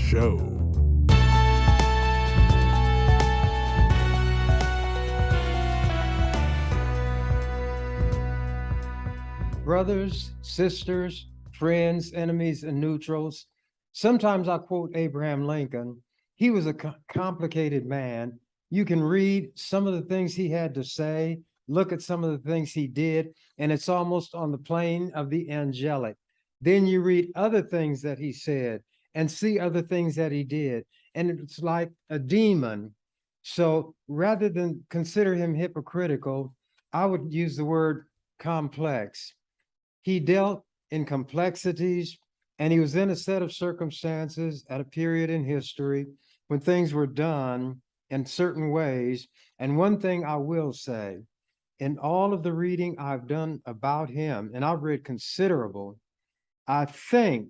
show. Brothers, sisters, friends, enemies, and neutrals. Sometimes I quote Abraham Lincoln. He was a complicated man. You can read some of the things he had to say, look at some of the things he did, and it's almost on the plane of the angelic. Then you read other things that he said and see other things that he did, and it's like a demon. So rather than consider him hypocritical, I would use the word complex. He dealt in complexities, and he was in a set of circumstances at a period in history when things were done in certain ways. And one thing I will say, in all of the reading I've done about him, and I've read considerable, I think,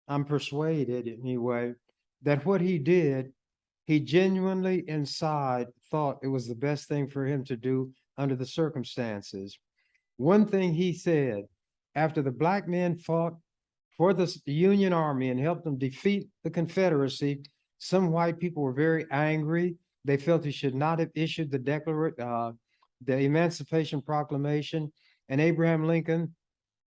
I'm persuaded anyway, that what he did, he genuinely inside thought it was the best thing for him to do under the circumstances. One thing he said, after the black men fought for the Union Army and helped them defeat the Confederacy, some white people were very angry. They felt he should not have issued the Emancipation Proclamation. And Abraham Lincoln,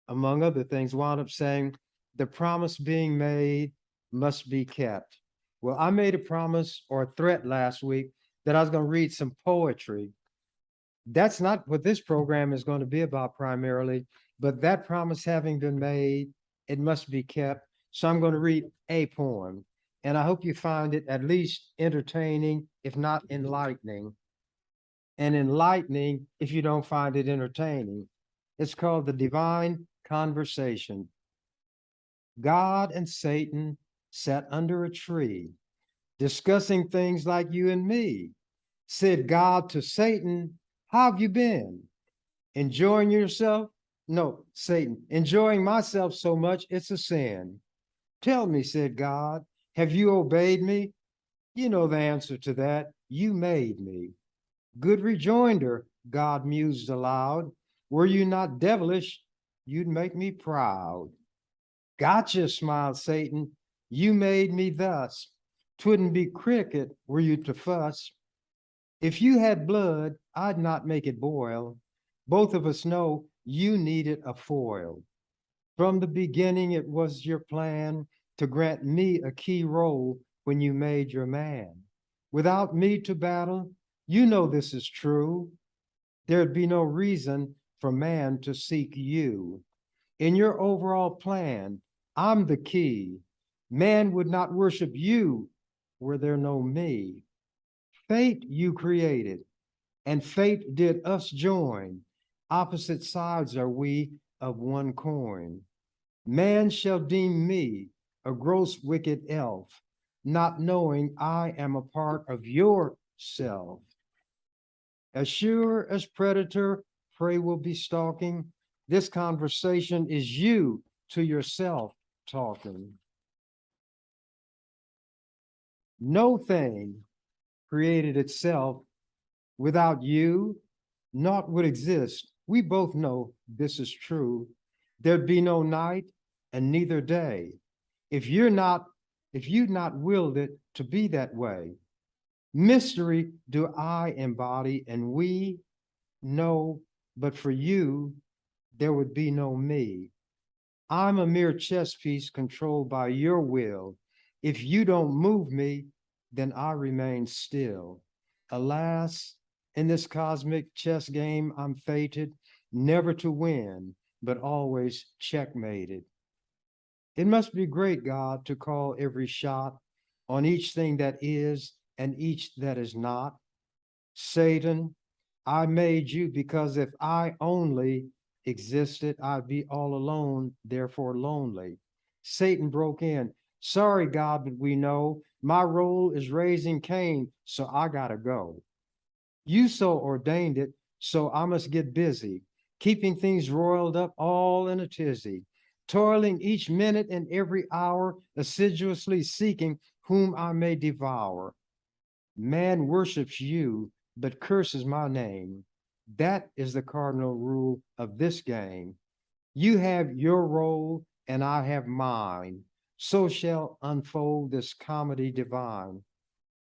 among other things, wound up saying, the promise being made must be kept. Well, I made a promise or a threat last week that I was going to read some poetry. That's not what this program is going to be about primarily, but that promise having been made, it must be kept. So I'm going to read a poem, and I hope you find it at least entertaining, if not enlightening. And enlightening if you don't find it entertaining. It's called The Divine Conversation. God and Satan sat under a tree, discussing things like you and me. Said God to Satan, how have you been? Enjoying yourself? No, Satan, enjoying myself so much, it's a sin. Tell me, said God, have you obeyed me? You know the answer to that. You made me. Good rejoinder, God mused aloud. Were you not devilish, you'd make me proud. Gotcha, smiled Satan. You made me thus. 'Twouldn't be cricket were you to fuss. If you had blood, I'd not make it boil. Both of us know you needed a foil. From the beginning, it was your plan to grant me a key role when you made your man. Without me to battle, you know this is true. There'd be no reason for man to seek you. In your overall plan, I'm the key. Man would not worship you were there no me. Fate you created, and fate did us join. Opposite sides are we of one coin. Man shall deem me a gross wicked elf, not knowing I am a part of your self. As sure as predator, prey will be stalking. This conversation is you to yourself talking. No thing created itself without you, naught would exist. We both know this is true. There'd be no night and neither day if you'd not willed it to be that way. Mystery do I embody, and we know, but for you, there would be no me. I'm a mere chess piece controlled by your will. If you don't move me, then I remain still. Alas, in this cosmic chess game, I'm fated never to win, but always checkmated. It must be great, God, to call every shot on each thing that is and each that is not. Satan, I made you because if I only existed, I'd be all alone, therefore lonely. Satan broke in. Sorry, God, but we know my role is raising Cain, so I gotta go. You so ordained it, so I must get busy, keeping things roiled up all in a tizzy, toiling each minute and every hour, assiduously seeking whom I may devour. Man worships you, but curses my name. That is the cardinal rule of this game. You have your role and I have mine. so shall unfold this comedy divine.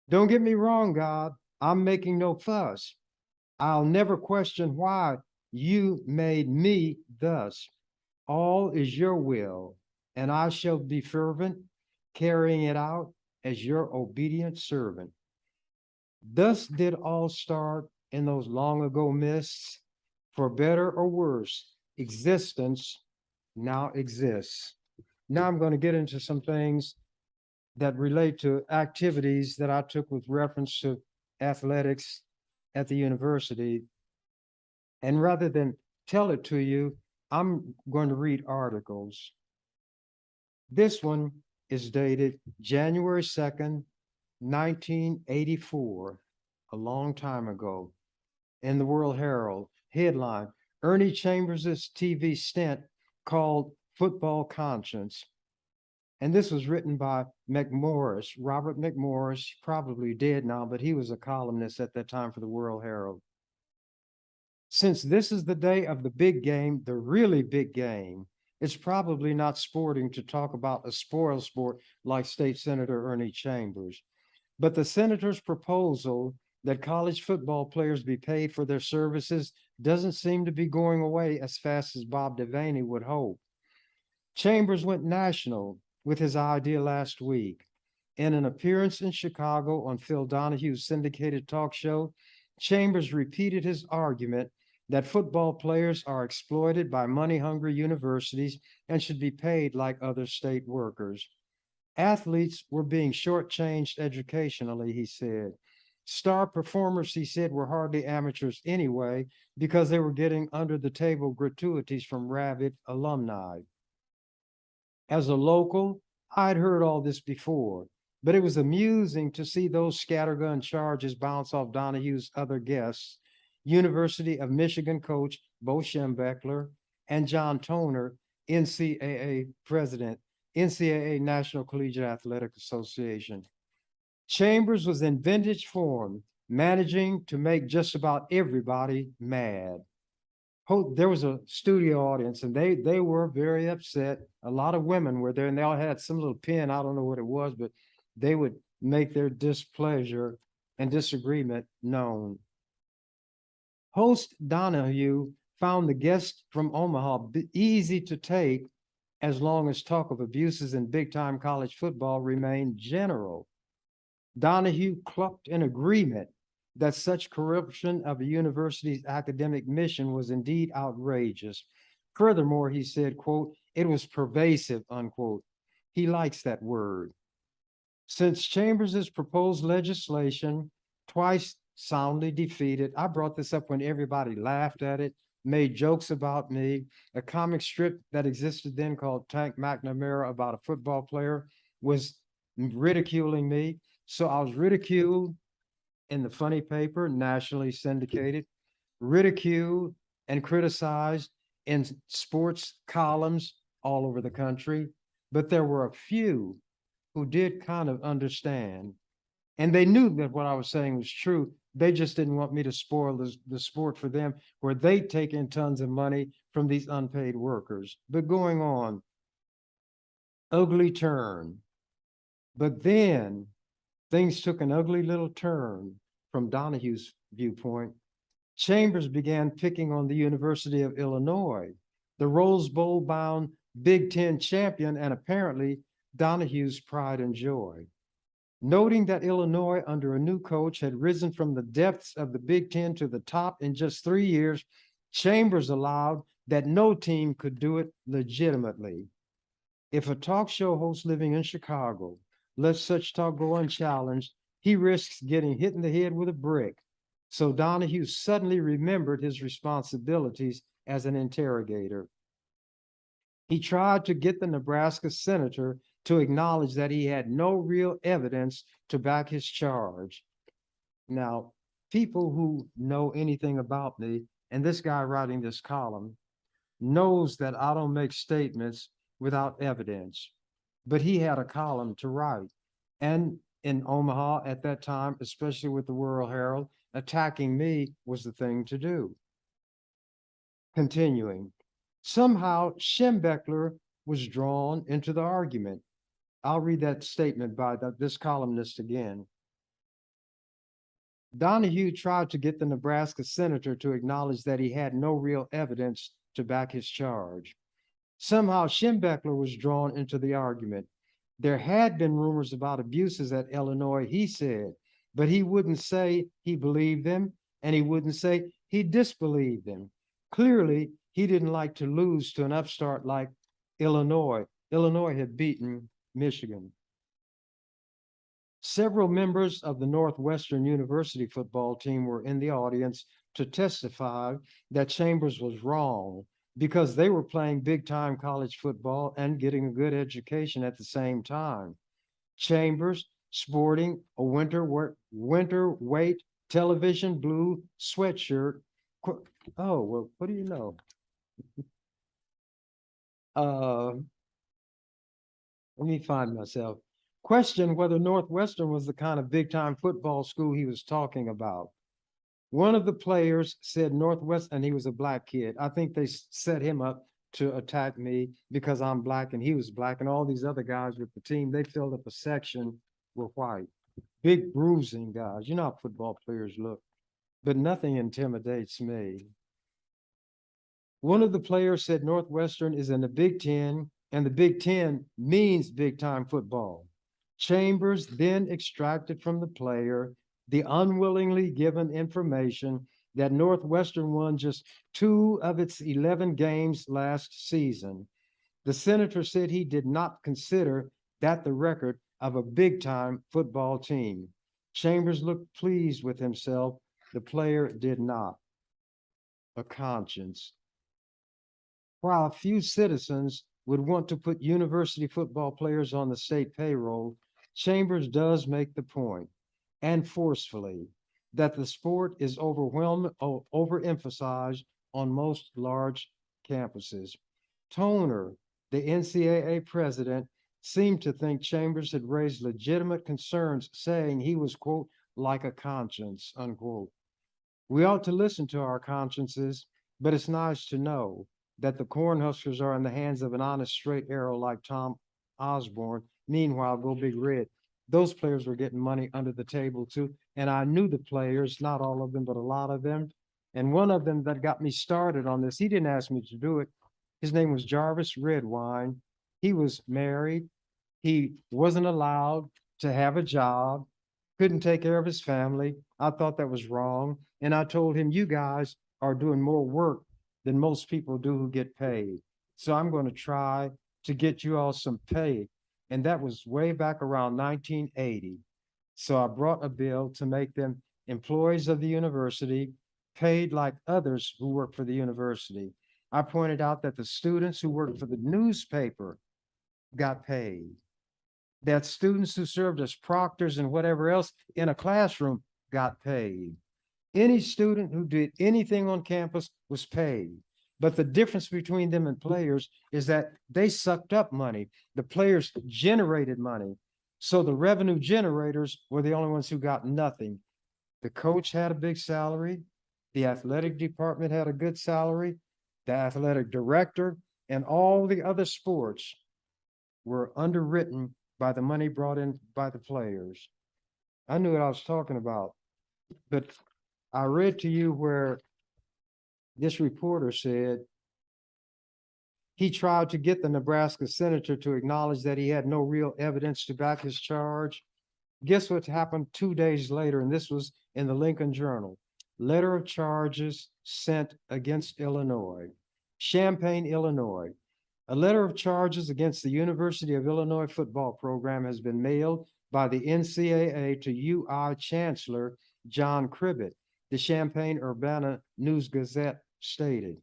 Don't get me wrong, God, I'm making no fuss. I'll never question why you made me thus. All is your will, and I shall be fervent, carrying it out as your obedient servant. Thus did all start in those long ago mists. For better or worse, existence now exists. Now I'm going to get into some things that relate to activities that I took with reference to athletics at the university. And rather than tell it to you, I'm going to read articles. This one is dated January 2nd, 1984, a long time ago, in the World Herald. Headline: Ernie Chambers' TV stint called Football Conscience. And this was written by McMorris, Robert McMorris, probably dead now, but he was a columnist at that time for the World Herald. Since this is the day of the big game, the really big game, it's probably not sporting to talk about a spoil sport like State Senator Ernie Chambers. But the senator's proposal that college football players be paid for their services doesn't seem to be going away as fast as Bob Devaney would hope. Chambers went national with his idea last week. In an appearance in Chicago on Phil Donahue's syndicated talk show, Chambers repeated his argument that football players are exploited by money-hungry universities and should be paid like other state workers. Athletes were being shortchanged educationally, he said. Star performers, he said, were hardly amateurs anyway because they were getting under-the-table gratuities from rabid alumni. As a local, I'd heard all this before, but it was amusing to see those scattergun charges bounce off Donahue's other guests, University of Michigan coach Bo Schembechler and John Toner, NCAA president, NCAA National Collegiate Athletic Association. Chambers was in vintage form, managing to make just about everybody mad. There was a studio audience and they were very upset. A lot of women were there and they all had some little pin. I don't know what it was, but they would make their displeasure and disagreement known. Host Donahue found the guest from Omaha easy to take as long as talk of abuses in big-time college football remained general. Donahue clucked in agreement that such corruption of a university's academic mission was indeed outrageous. Furthermore, he said, quote, it was pervasive, unquote. He likes that word. Since Chambers's proposed legislation, twice soundly defeated, I brought this up when everybody laughed at it, made jokes about me. A comic strip that existed then called Tank McNamara about a football player was ridiculing me. So I was ridiculed in the funny paper, nationally syndicated, ridiculed and criticized in sports columns all over the country. But there were a few who did kind of understand. And they knew that what I was saying was true. They just didn't want me to spoil the sport for them, where they take in tons of money from these unpaid workers. But going on, ugly turn. But then things took an ugly little turn from Donahue's viewpoint. Chambers began picking on the University of Illinois, the Rose Bowl bound Big Ten champion, and apparently Donahue's pride and joy. Noting that Illinois under a new coach had risen from the depths of the Big Ten to the top in just 3 years, Chambers allowed that no team could do it legitimately. If a talk show host living in Chicago lets such talk go unchallenged, he risks getting hit in the head with a brick. So Donahue suddenly remembered his responsibilities as an interrogator. He tried to get the Nebraska senator to acknowledge that he had no real evidence to back his charge. Now, people who know anything about me, and this guy writing this column, knows that I don't make statements without evidence. But he had a column to write. And in Omaha at that time, especially with the World Herald, attacking me was the thing to do. Continuing, somehow Schembechler was drawn into the argument. I'll read that statement by this columnist again. Donahue tried to get the Nebraska senator to acknowledge that he had no real evidence to back his charge. Somehow Schembechler was drawn into the argument. There had been rumors about abuses at Illinois, he said, but he wouldn't say he believed them, and he wouldn't say he disbelieved them. Clearly, he didn't like to lose to an upstart like Illinois. Illinois had beaten Michigan. Several members of the Northwestern University football team were in the audience to testify that Chambers was wrong because they were playing big-time college football and getting a good education at the same time. Chambers sporting a winter weight television blue sweatshirt. Oh, well, what do you know? Let me find myself. Questioned whether Northwestern was the kind of big-time football school he was talking about. One of the players said Northwestern, and he was a black kid. I think they set him up to attack me because I'm black and he was black, and all these other guys with the team, they filled up a section with white. Big bruising guys. You know how football players look, but nothing intimidates me. One of the players said Northwestern is in the Big Ten, and the Big Ten means big-time football. Chambers then extracted from the player the unwillingly given information that Northwestern won just 2 of its 11 games last season. The senator said he did not consider that the record of a big-time football team. Chambers looked pleased with himself. The player did not. A conscience. While a few citizens would want to put university football players on the state payroll, Chambers does make the point, and forcefully, that the sport is overemphasized on most large campuses. Toner, the NCAA president, seemed to think Chambers had raised legitimate concerns, saying he was, quote, like a conscience, unquote. We ought to listen to our consciences, but it's nice to know that the Cornhuskers are in the hands of an honest straight arrow like Tom Osborne. Meanwhile, go Big Red. Those players were getting money under the table too. And I knew the players, not all of them, but a lot of them. And one of them that got me started on this, he didn't ask me to do it. His name was Jarvis Redwine. He was married. He wasn't allowed to have a job, couldn't take care of his family. I thought that was wrong. And I told him, you guys are doing more work than most people do who get paid. So I'm going to try to get you all some pay. And that was way back around 1980. So I brought a bill to make them employees of the university, paid like others who work for the university. I pointed out that the students who worked for the newspaper got paid, that students who served as proctors and whatever else in a classroom got paid. Any student who did anything on campus was paid. But the difference between them and players is that they sucked up money. The players generated money. So the revenue generators were the only ones who got nothing. The coach had a big salary. The athletic department had a good salary. The athletic director and all the other sports were underwritten by the money brought in by the players. I knew what I was talking about. But I read to you where this reporter said he tried to get the Nebraska senator to acknowledge that he had no real evidence to back his charge. Guess what happened 2 days later? And this was in the Lincoln Journal. Letter of charges sent against Illinois. Champaign, Illinois. A letter of charges against the University of Illinois football program has been mailed by the NCAA to UI Chancellor John Cribbett, the Champaign-Urbana News-Gazette stated.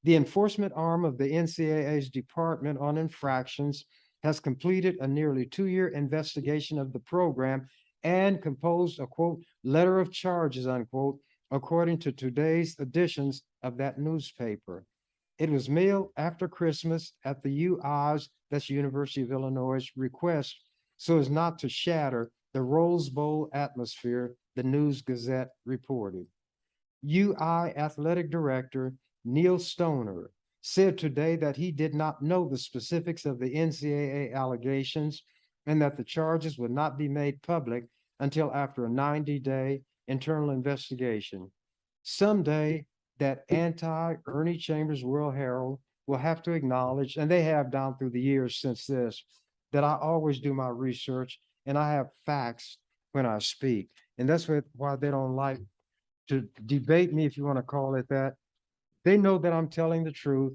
The enforcement arm of the NCAA's Department on Infractions has completed a nearly 2-year investigation of the program and composed a, quote, letter of charges, unquote, according to today's editions of that newspaper. It was mailed after Christmas at the UI's, that's University of Illinois' request, so as not to shatter the Rose Bowl atmosphere, the News-Gazette reported. UI Athletic Director Neil Stoner said today that he did not know the specifics of the NCAA allegations, and that the charges would not be made public until after a 90-day internal investigation. Someday, that anti-Ernie Chambers World Herald will have to acknowledge, and they have down through the years since this, that I always do my research and I have facts when I speak. And that's why they don't like to debate me, if you want to call it that. They know that I'm telling the truth.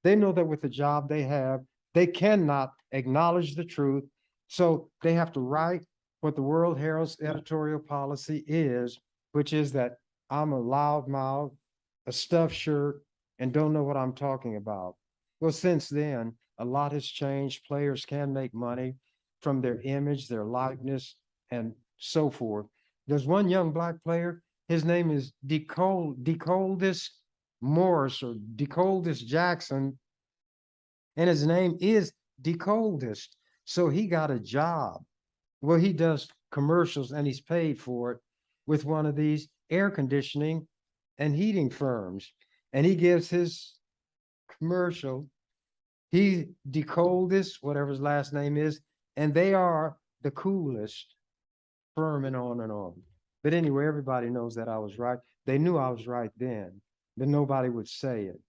They know that with the job they have, they cannot acknowledge the truth. So they have to write what the World Herald's editorial policy is, which is that I'm a loudmouth, a stuffed shirt, and don't know what I'm talking about. Well, since then, a lot has changed. Players can make money from their image, their likeness, and so forth. There's one young black player. His name is Decoldis Morris or Decoldis Jackson, and his name is Decoldis. So he got a job. Well, he does commercials and he's paid for it with one of these air conditioning and heating firms. And he gives his commercial. He Decoldis, whatever his last name is, and they are the coolest firm and on and on. But anyway, everybody knows that I was right. They knew I was right then, but nobody would say it.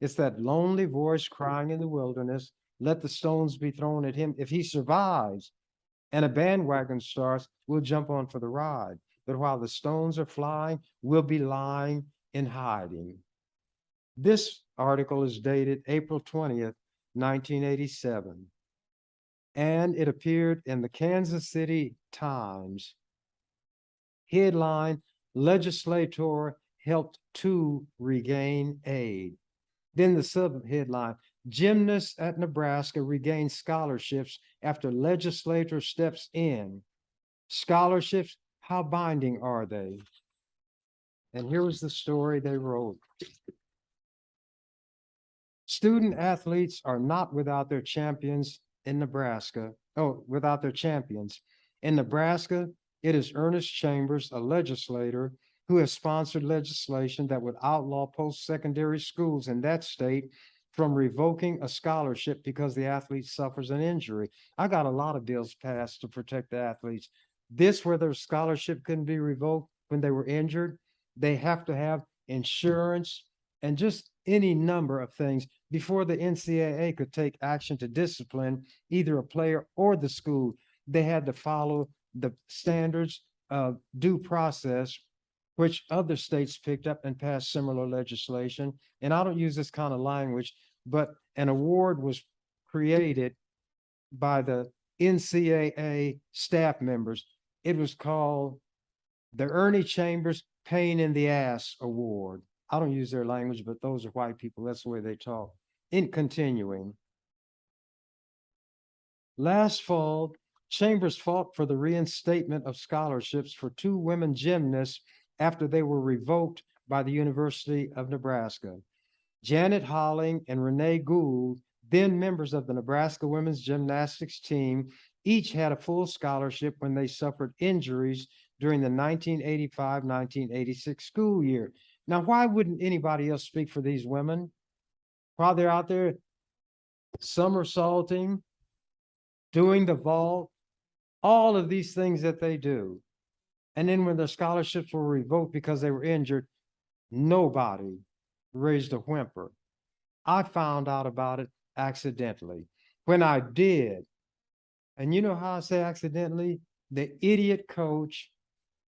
It's that lonely voice crying in the wilderness, let the stones be thrown at him. If he survives and a bandwagon starts, we'll jump on for the ride. But while the stones are flying, we'll be lying in hiding. This article is dated April 20th, 1987, and it appeared in the Kansas City Times. Headline, Legislator helped two regain aid. Then the sub-headline, Gymnasts at Nebraska regain scholarships after legislator steps in. Scholarships, how binding are they? And here was the story they wrote. Student athletes are not without their champions in Nebraska. Oh, without their champions. In Nebraska, it is Ernest Chambers, a legislator, who has sponsored legislation that would outlaw post-secondary schools in that state from revoking a scholarship because the athlete suffers an injury. I got a lot of bills passed to protect the athletes. This, where their scholarship couldn't be revoked when they were injured, they have to have insurance and just any number of things before the NCAA could take action to discipline either a player or the school. They had to follow the standards of due process, which other states picked up and passed similar legislation. And I don't use this kind of language, but an award was created by the NCAA staff members. It was called the Ernie Chambers Pain in the Ass Award. I don't use their language, but those are white people. That's the way they talk. In continuing, last fall, Chambers fought for the reinstatement of scholarships for two women gymnasts after they were revoked by the University of Nebraska. Janet Holling and Renee Gould, then members of the Nebraska women's gymnastics team, each had a full scholarship when they suffered injuries during the 1985-1986 school year. Now, why wouldn't anybody else speak for these women? While they're out there somersaulting, doing the vault, all of these things that they do. And then when their scholarships were revoked because they were injured, nobody raised a whimper. I found out about it accidentally. When I did, and you know how I say accidentally, the idiot coach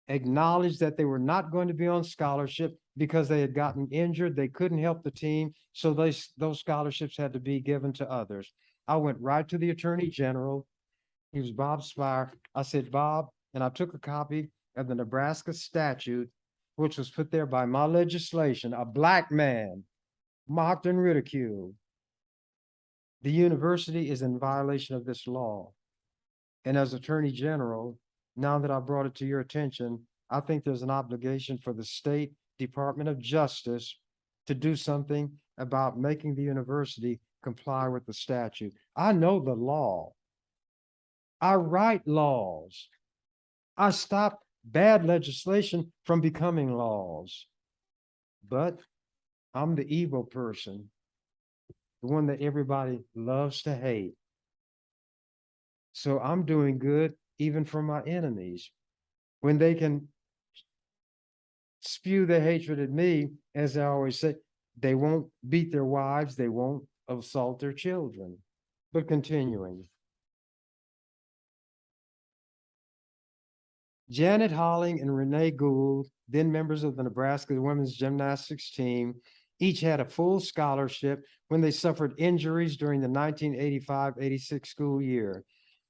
acknowledged that they were not going to be on scholarship because they had gotten injured. They couldn't help the team. So those scholarships had to be given to others. I went right to the Attorney General. He was Bob Spire. I said, Bob, and I took a copy of the Nebraska statute, which was put there by my legislation, a black man, mocked and ridiculed. The university is in violation of this law. And as Attorney General, now that I brought it to your attention, I think there's an obligation for the State Department of Justice to do something about making the university comply with the statute. I know the law. I write laws. I stop bad legislation from becoming laws. But I'm the evil person, the one that everybody loves to hate. So I'm doing good even for my enemies. When they can spew their hatred at me, as I always say, they won't beat their wives, they won't assault their children. But continuing. Janet Holling and Renee Gould, then members of the Nebraska women's gymnastics team, each had a full scholarship when they suffered injuries during the 1985-86 school year.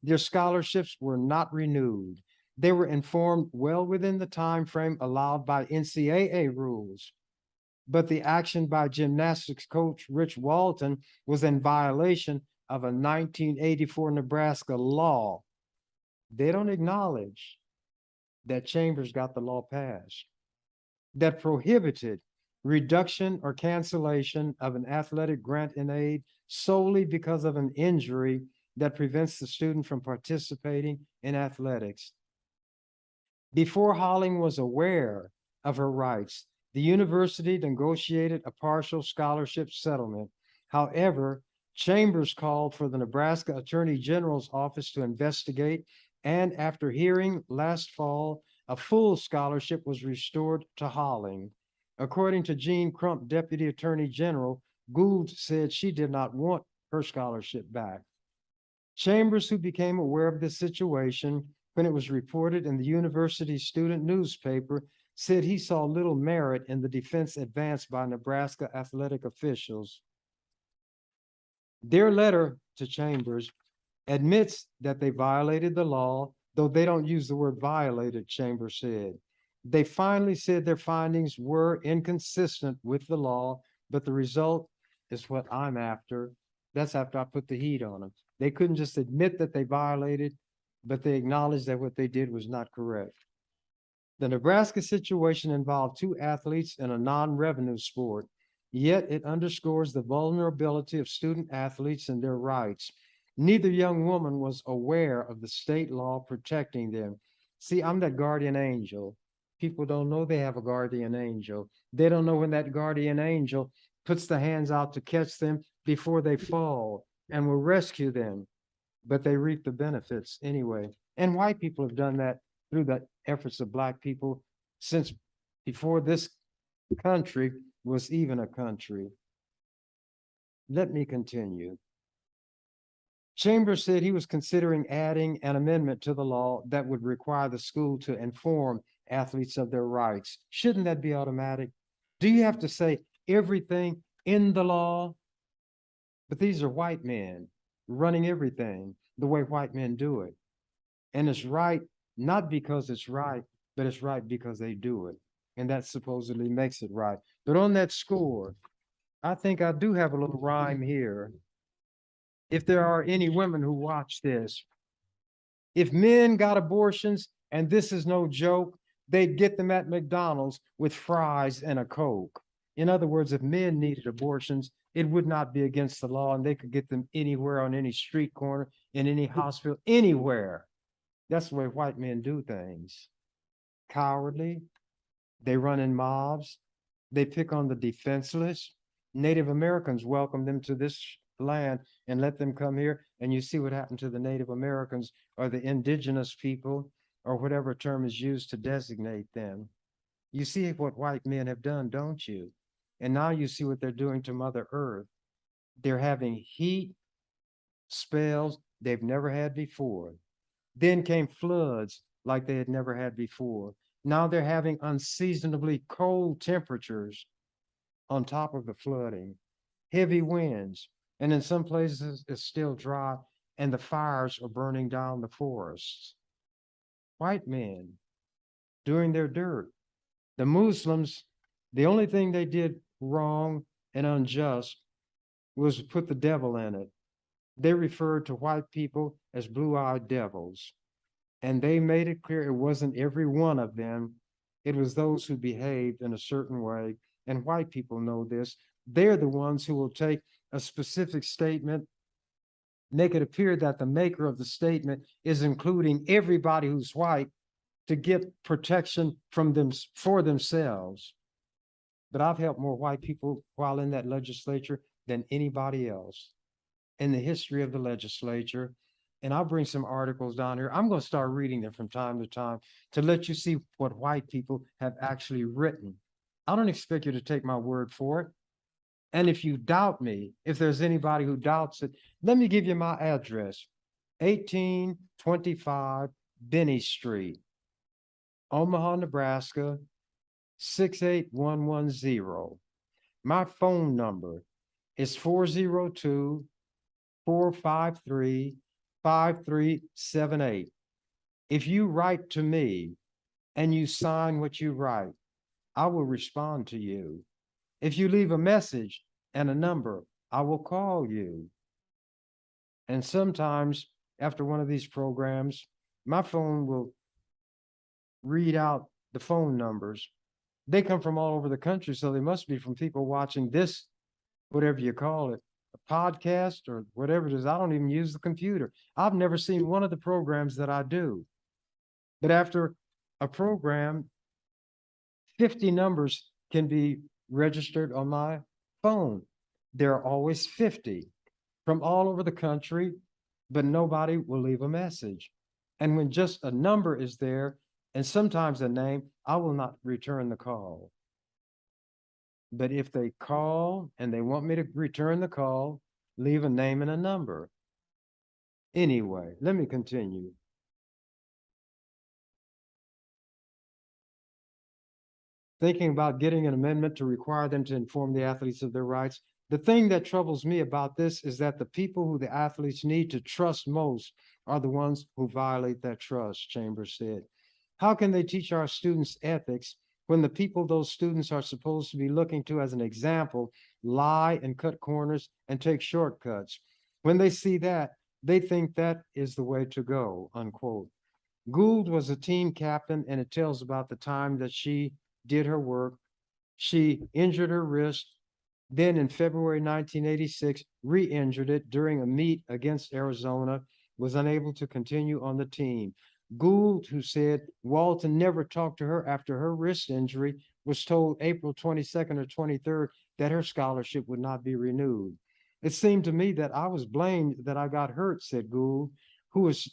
Their scholarships were not renewed. They were informed well within the time frame allowed by NCAA rules. But the action by gymnastics coach Rich Walton was in violation of a 1984 Nebraska law. They don't acknowledge that Chambers got the law passed that prohibited reduction or cancellation of an athletic grant and aid solely because of an injury that prevents the student from participating in athletics. Before Holling was aware of her rights, the university negotiated a partial scholarship settlement. However, Chambers called for the Nebraska Attorney General's office to investigate, and after hearing last fall, a full scholarship was restored to Holling. According to Jean Crump, Deputy Attorney General, Gould said she did not want her scholarship back. Chambers, who became aware of this situation when it was reported in the university student newspaper, said he saw little merit in the defense advanced by Nebraska athletic officials. Their letter to Chambers admits that they violated the law, though they don't use the word violated, Chambers said. They finally said their findings were inconsistent with the law, but the result is what I'm after. That's after I put the heat on them. They couldn't just admit that they violated, but they acknowledged that what they did was not correct. The Nebraska situation involved two athletes in a non-revenue sport, yet it underscores the vulnerability of student athletes and their rights. Neither young woman was aware of the state law protecting them. See, I'm that guardian angel. People don't know they have a guardian angel. They don't know when that guardian angel puts the hands out to catch them before they fall and will rescue them. But they reap the benefits anyway. And white people have done that through the efforts of Black people since before this country was even a country. Let me continue. Chambers said he was considering adding an amendment to the law that would require the school to inform athletes of their rights. Shouldn't that be automatic? Do you have to say everything in the law? But these are white men running everything the way white men do it. And it's right, not because it's right, but it's right because they do it. And that supposedly makes it right. But on that score, I think I do have a little rhyme here. If there are any women who watch this, if men got abortions, and this is no joke, they'd get them at McDonald's with fries and a Coke. In other words, if men needed abortions, it would not be against the law and they could get them anywhere on any street corner, in any hospital, anywhere. That's the way white men do things. Cowardly, they run in mobs, they pick on the defenseless. Native Americans welcome them to this land and let them come here, and you see what happened to the Native Americans or the indigenous people or whatever term is used to designate them. You see what white men have done, don't you? And now you see what they're doing to Mother Earth. They're having heat spells they've never had before. Then came floods like they had never had before. Now they're having unseasonably cold temperatures on top of the flooding, heavy winds, and in some places it's still dry and the fires are burning down the forests. White men doing their dirt. The Muslims, the only thing they did wrong and unjust was put the devil in it. They referred to white people as blue-eyed devils. And they made it clear it wasn't every one of them. It was those who behaved in a certain way. And white people know this. They're the ones who will take a specific statement, make it appear that the maker of the statement is including everybody who's white to get protection from them for themselves. But I've helped more white people while in that legislature than anybody else in the history of the legislature. and I'll bring some articles down here. I'm going to start reading them from time to time to let you see what white people have actually written. I don't expect you to take my word for it. And if you doubt me, if there's anybody who doubts it, let me give you my address: 1825 Benny Street, Omaha, Nebraska, 68110. My phone number is 402-453-5378. If you write to me and you sign what you write, I will respond to you. If you leave a message and a number, I will call you. And sometimes after one of these programs, my phone will read out the phone numbers. They come from all over the country, so they must be from people watching this, whatever you call it, a podcast or whatever it is. I don't even use the computer. I've never seen one of the programs that I do. But after a program, 50 numbers can be registered on my phone. There are always 50 from all over the country, but nobody will leave a message. And when just a number is there, and sometimes a name, I will not return the call. But if they call and they want me to return the call, leave a name and a number. Anyway, let me continue. Thinking about getting an amendment to require them to inform the athletes of their rights. The thing that troubles me about this is that the people who the athletes need to trust most are the ones who violate that trust, Chambers said. How can they teach our students ethics when the people those students are supposed to be looking to as an example lie and cut corners and take shortcuts? When they see that, they think that is the way to go, unquote. Gould was a team captain, and it tells about the time that she did her work. She injured her wrist, then in February 1986, re-injured it during a meet against Arizona, was unable to continue on the team. Gould, who said Walton never talked to her after her wrist injury, was told April 22nd or 23rd that her scholarship would not be renewed. It seemed to me that I was blamed that I got hurt, said Gould, who is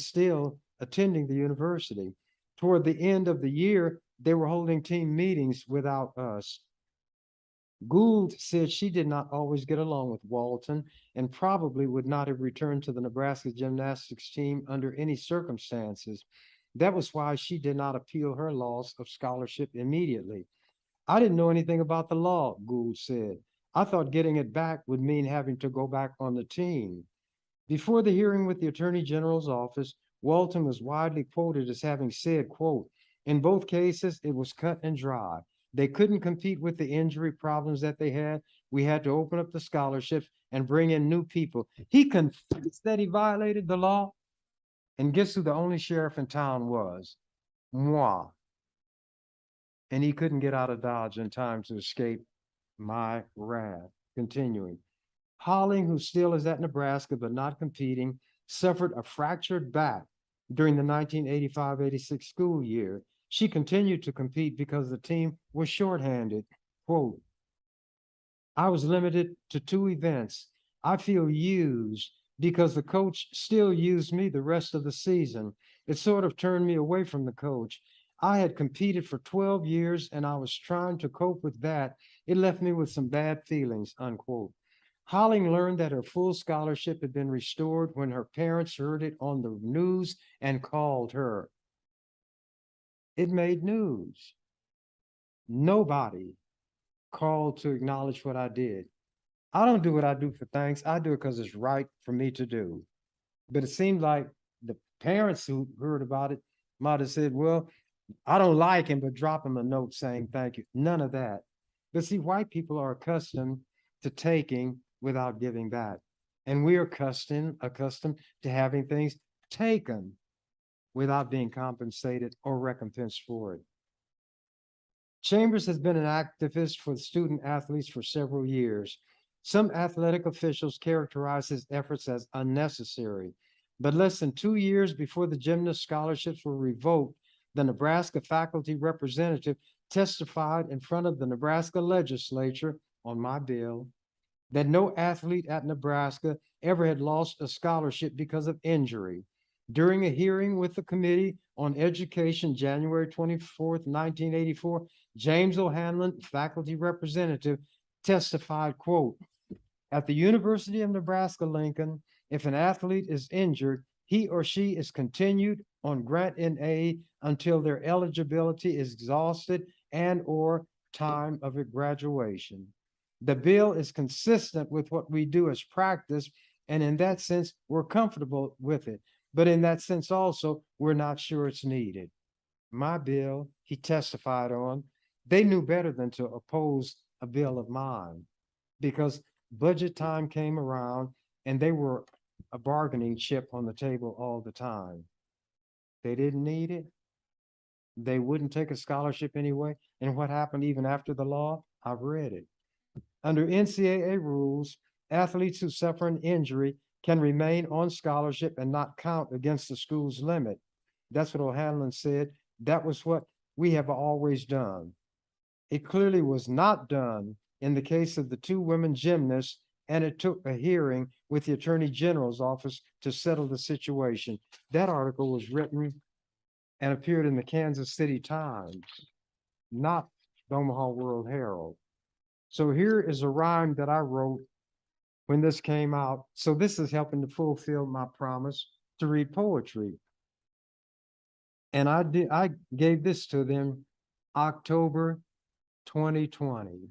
still attending the university. Toward the end of the year, they were holding team meetings without us. Gould said she did not always get along with Walton and probably would not have returned to the Nebraska gymnastics team under any circumstances. That was why she did not appeal her loss of scholarship immediately. I didn't know anything about the law, Gould said. I thought getting it back would mean having to go back on the team. Before the hearing with the Attorney General's office, Walton was widely quoted as having said, quote, "In both cases, it was cut and dry. They couldn't compete with the injury problems that they had. We had to open up the scholarships and bring in new people." He confessed that he violated the law. And guess who the only sheriff in town was? Moi. And he couldn't get out of Dodge in time to escape my wrath. Continuing. Holling, who still is at Nebraska but not competing, suffered a fractured back during the 1985-86 school year. She continued to compete because the team was shorthanded. Quote, "I was limited to 2 events. I feel used because the coach still used me the rest of the season. It sort of turned me away from the coach. I had competed for 12 years and I was trying to cope with that. It left me with some bad feelings," unquote. Holling learned that her full scholarship had been restored when her parents heard it on the news and called her. It made news. Nobody called to acknowledge what I did. I don't do what I do for thanks. I do it because it's right for me to do. But it seemed like the parents who heard about it might have said, well, I don't like him, but drop him a note saying thank you. None of that. But see, white people are accustomed to taking without giving back. And we are accustomed to having things taken without being compensated or recompensed for it. Chambers has been an activist for student athletes for several years. Some athletic officials characterize his efforts as unnecessary, but less than 2 years before the gymnast scholarships were revoked, the Nebraska faculty representative testified in front of the Nebraska Legislature on my bill. that no athlete at Nebraska ever had lost a scholarship because of injury. During a hearing with the Committee on Education, January 24th, 1984, James O'Hanlon, faculty representative, testified, quote, at the University of Nebraska-Lincoln, if an athlete is injured, he or she is continued on grant in aid until their eligibility is exhausted and or time of graduation. The bill is consistent with what we do as practice, and in that sense, we're comfortable with it. But in that sense also, we're not sure it's needed. My bill, he testified on, they knew better than to oppose a bill of mine because budget time came around and they were a bargaining chip on the table all the time. They didn't need it. They wouldn't take a scholarship anyway. And what happened even after the law? I've read it. Under NCAA rules, athletes who suffer an injury can remain on scholarship and not count against the school's limit. That's what O'Hanlon said. That was what we have always done. It clearly was not done in the case of the two women gymnasts, and it took a hearing with the Attorney General's office to settle the situation. That article was written and appeared in the Kansas City Times, not the Omaha World Herald. So here is a rhyme that I wrote when this came out. So this is helping to fulfill my promise to read poetry. And I gave this to them October 2020.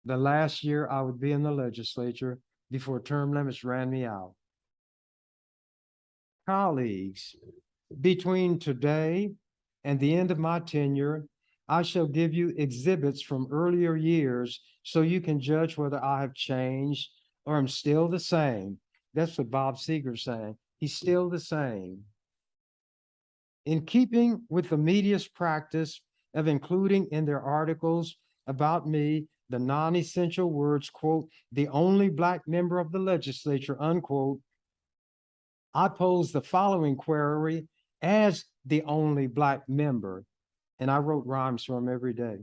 The last year I would be in the legislature before term limits ran me out. Colleagues, between today and the end of my tenure, I shall give you exhibits from earlier years so you can judge whether I have changed or am still the same. That's what Bob Seger's saying. He's still the same. In keeping with the media's practice of including in their articles about me the non-essential words, quote, the only Black member of the legislature, unquote, I pose the following query as the only Black member, and I wrote rhymes for him every day.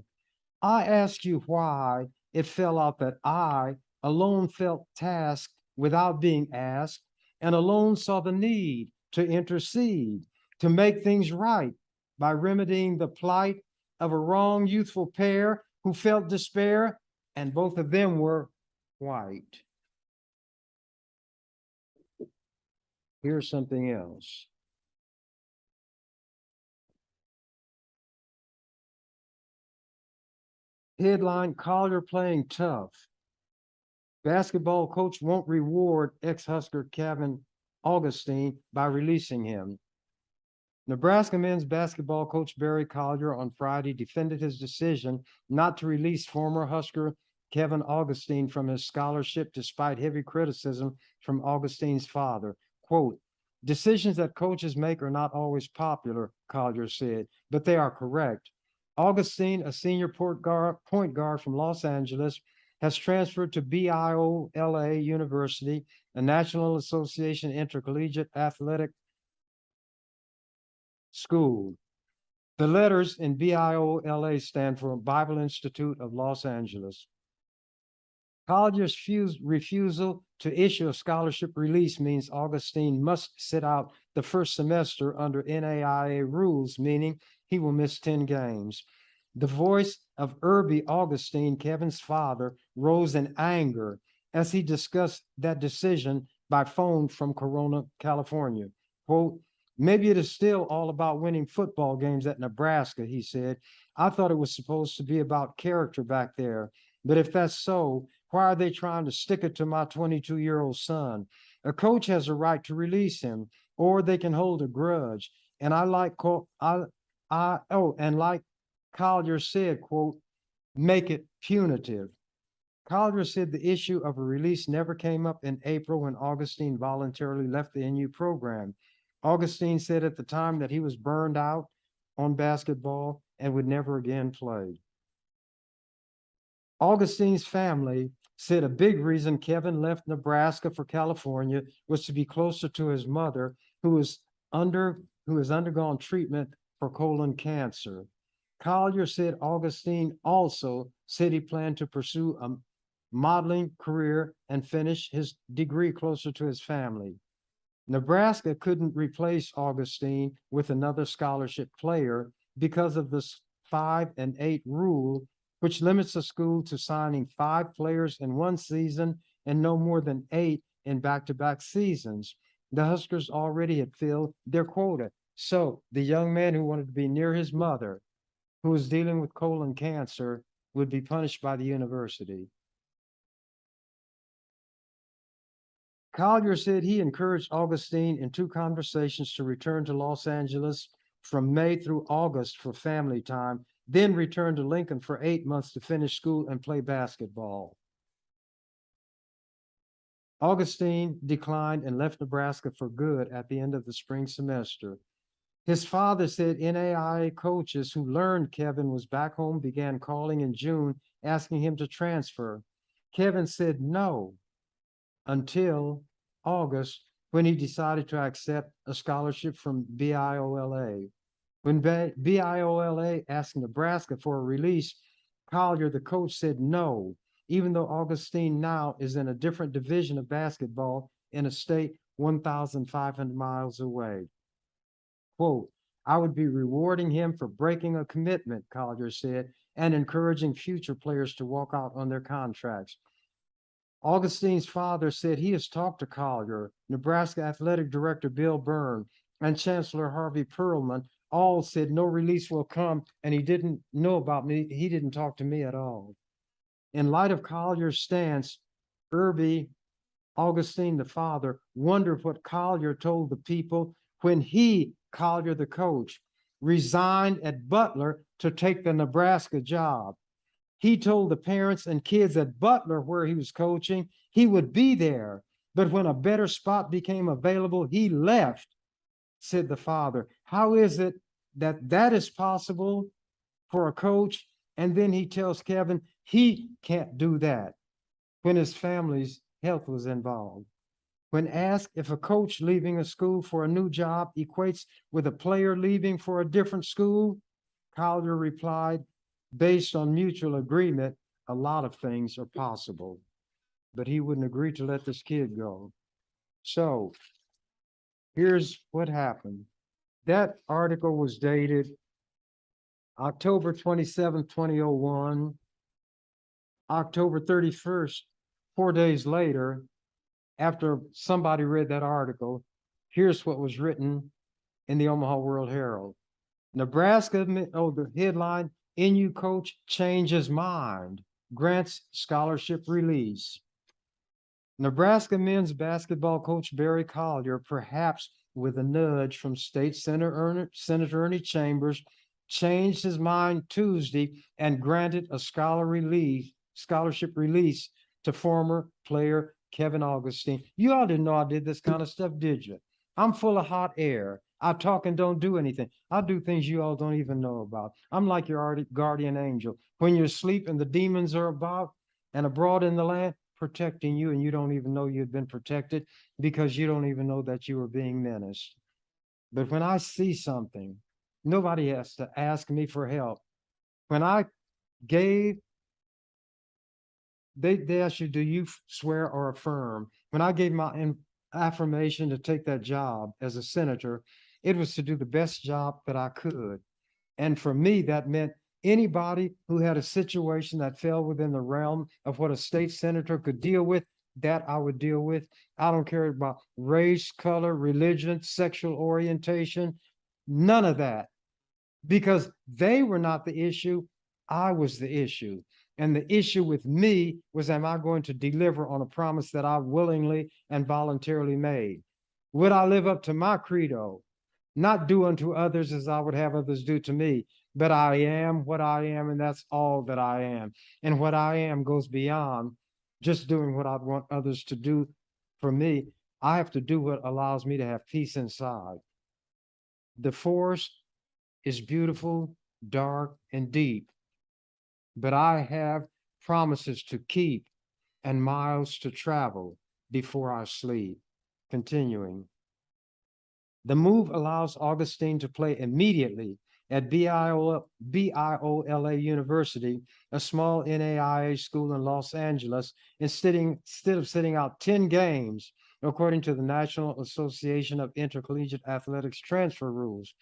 I ask you why it fell out that I alone felt tasked without being asked, and alone saw the need to intercede, to make things right by remedying the plight of a wrong youthful pair who felt despair, and both of them were white. Here's something else. Headline, Collier playing tough. Basketball coach won't reward ex-Husker Kevin Augustine by releasing him. Nebraska men's basketball coach Barry Collier on Friday defended his decision not to release former Husker Kevin Augustine from his scholarship despite heavy criticism from Augustine's father. Quote, decisions that coaches make are not always popular, Collier said, but they are correct. Augustine, a senior point guard from Los Angeles, has transferred to BIOLA University, a National Association Intercollegiate Athletic School. The letters in BIOLA stand for Bible Institute of Los Angeles. Collier's refusal to issue a scholarship release means Augustine must sit out the first semester under NAIA rules, meaning he will miss 10 games. The voice of Irby Augustine, Kevin's father, rose in anger as he discussed that decision by phone from Corona, California. Quote, maybe it is still all about winning football games at Nebraska, he said. I thought it was supposed to be about character back there. But if that's so, why are they trying to stick it to my 22-year-old son? A coach has a right to release him, or they can hold a grudge. And like Collier said, quote, make it punitive. Collier said the issue of a release never came up in April when Augustine voluntarily left the NU program. Augustine said at the time that he was burned out on basketball and would never again play. Augustine's family said a big reason Kevin left Nebraska for California was to be closer to his mother, who has undergone treatment for colon cancer. Collier said Augustine also said he planned to pursue modeling career and finish his degree closer to his family. Nebraska couldn't replace Augustine with another scholarship player because of the 5-and-8 rule, which limits a school to signing 5 players in one season and no more than 8 in back-to-back seasons. The Huskers already had filled their quota. So the young man who wanted to be near his mother, who was dealing with colon cancer, would be punished by the university. Collier said he encouraged Augustine in 2 conversations to return to Los Angeles from May through August for family time, then return to Lincoln for 8 months to finish school and play basketball. Augustine declined and left Nebraska for good at the end of the spring semester. His father said NAIA coaches who learned Kevin was back home began calling in June, asking him to transfer. Kevin said no until August, when he decided to accept a scholarship from BIOLA. When BIOLA asked Nebraska for a release, Collier, the coach, said no, even though Augustine now is in a different division of basketball in a state 1,500 miles away. Quote, I would be rewarding him for breaking a commitment, Collier said, and encouraging future players to walk out on their contracts. Augustine's father said he has talked to Collier, Nebraska Athletic Director Bill Byrne, and Chancellor Harvey Perlman. All said no release will come, and he didn't know about me. He didn't talk to me at all. In light of Collier's stance, Irby, Augustine the father, wondered what Collier told the people when he, Collier the coach, resigned at Butler to take the Nebraska job. He told the parents and kids at Butler, where he was coaching, he would be there. But when a better spot became available, he left, said the father. How is it that that is possible for a coach? And then he tells Kevin he can't do that when his family's health was involved. When asked if a coach leaving a school for a new job equates with a player leaving for a different school, Collier replied, based on mutual agreement, a lot of things are possible. But he wouldn't agree to let this kid go. So here's what happened. That article was dated October 27, 2001. October 31st, 4 days later, after somebody read that article, here's what was written in the Omaha World Herald. Nebraska, the headline, NU coach changes mind, grants scholarship release. Nebraska men's basketball coach Barry Collier, perhaps with a nudge from State Senator Ernie Chambers, changed his mind Tuesday and granted a scholarship release to former player Kevin Augustine. You all didn't know I did this kind of stuff, did you? I'm full of hot air. I talk and don't do anything. I do things you all don't even know about. I'm like your guardian angel. When you're asleep and the demons are about and abroad in the land, protecting you, and you don't even know you've been protected because you don't even know that you were being menaced. But when I see something, nobody has to ask me for help. When I gave, they asked you, do you swear or affirm? When I gave my affirmation to take that job as a senator, it was to do the best job that I could. And for me, that meant anybody who had a situation that fell within the realm of what a state senator could deal with, that I would deal with. I don't care about race, color, religion, sexual orientation, none of that. Because they were not the issue, I was the issue. And the issue with me was, am I going to deliver on a promise that I willingly and voluntarily made? Would I live up to my credo? Not do unto others as I would have others do to me, but I am what I am, and that's all that I am. And what I am goes beyond just doing what I'd want others to do for me. I have to do what allows me to have peace inside. The forest is beautiful, dark, and deep, but I have promises to keep and miles to travel before I sleep. Continuing. The move allows Augustine to play immediately at BIOLA University, a small NAIA school in Los Angeles, instead of sitting out 10 games, according to the National Association of Intercollegiate Athletics transfer rules.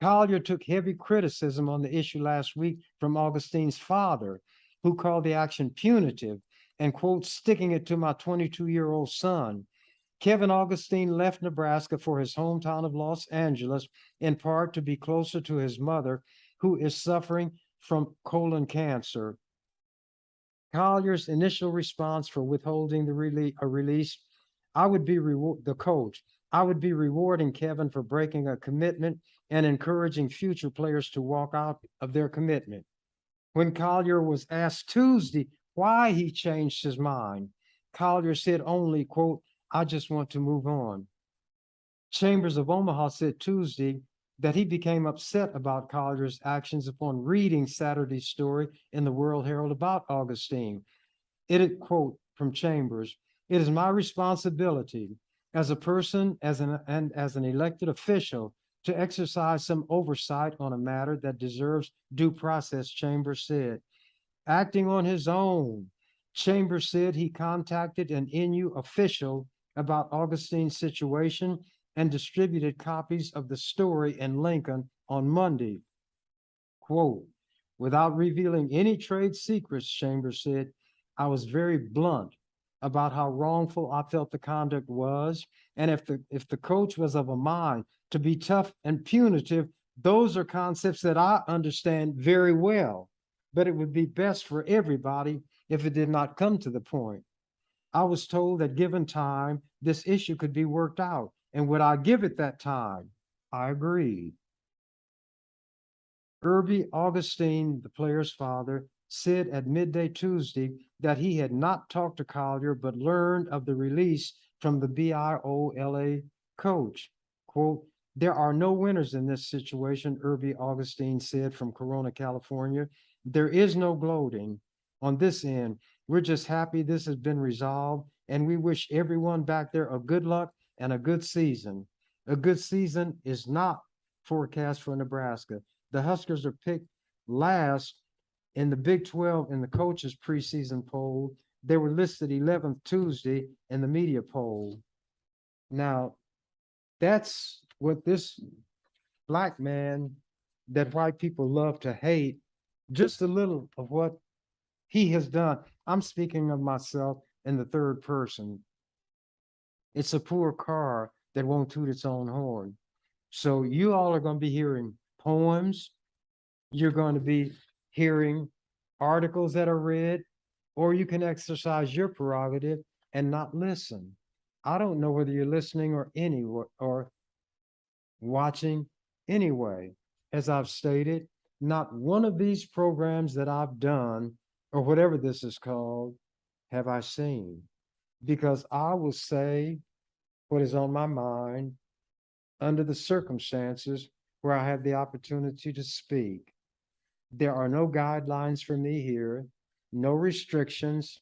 Collier took heavy criticism on the issue last week from Augustine's father, who called the action punitive and, quote, sticking it to my 22-year-old son. Kevin Augustine left Nebraska for his hometown of Los Angeles, in part to be closer to his mother, who is suffering from colon cancer. Collier's initial response for withholding the release, I would be rewarding Kevin for breaking a commitment and encouraging future players to walk out of their commitment. When Collier was asked Tuesday why he changed his mind, Collier said only, quote, I just want to move on. Chambers of Omaha said Tuesday that he became upset about Collier's actions upon reading Saturday's story in the World Herald about Augustine. Quote from Chambers, it is my responsibility as a person and as an elected official to exercise some oversight on a matter that deserves due process, Chambers said. Acting on his own, Chambers said he contacted an NU official about Augustine's situation and distributed copies of the story in Lincoln on Monday. Quote, without revealing any trade secrets, Chambers said, I was very blunt about how wrongful I felt the conduct was, and if the coach was of a mind to be tough and punitive, those are concepts that I understand very well, but it would be best for everybody if it did not come to the point. I was told that given time, this issue could be worked out, and would I give it that time? I agreed. Irby Augustine, the player's father, said at midday Tuesday that he had not talked to Collier but learned of the release from the BIOLA coach. Quote, there are no winners in this situation, Irby Augustine said from Corona, California. There is no gloating on this end. We're just happy this has been resolved, and we wish everyone back there a good luck and a good season. A good season is not forecast for Nebraska. The Huskers are picked last in the Big 12 in the coaches preseason poll. They were listed 11th Tuesday in the media poll. Now, that's what this black man that white people love to hate, just a little of what he has done. I'm speaking of myself in the third person. It's a poor car that won't toot its own horn. So you all are going to be hearing poems. You're going to be hearing articles that are read, or you can exercise your prerogative and not listen. I don't know whether you're listening or watching anyway. As I've stated, not one of these programs that I've done, or whatever this is called, have I seen, because I will say what is on my mind under the circumstances where I have the opportunity to speak. There are no guidelines for me here, no restrictions,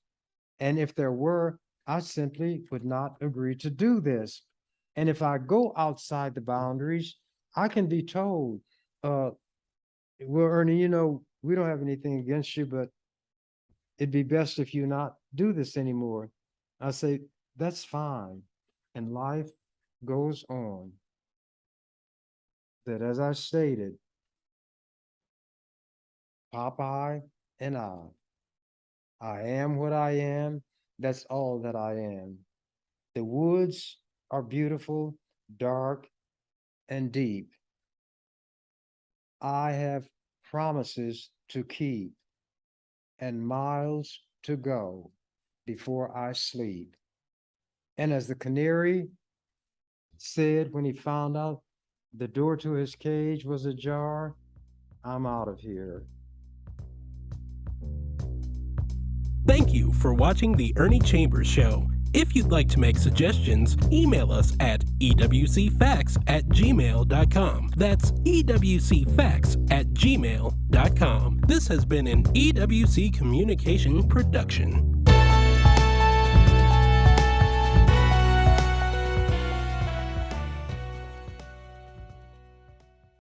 and if there were, I simply would not agree to do this. And if I go outside the boundaries, I can be told, well, Ernie, you know, we don't have anything against you, but it'd be best if you not do this anymore. I say, that's fine. And life goes on. That, as I stated, Popeye and I am what I am. That's all that I am. The woods are beautiful, dark, and deep. I have promises to keep and miles to go before I sleep. And as the canary said when he found out the door to his cage was ajar, I'm out of here. Thank you for watching The Ernie Chambers Show. If you'd like to make suggestions, email us at ewcfacts@gmail.com. That's ewcfacts@gmail.com. This has been an EWC Communication production.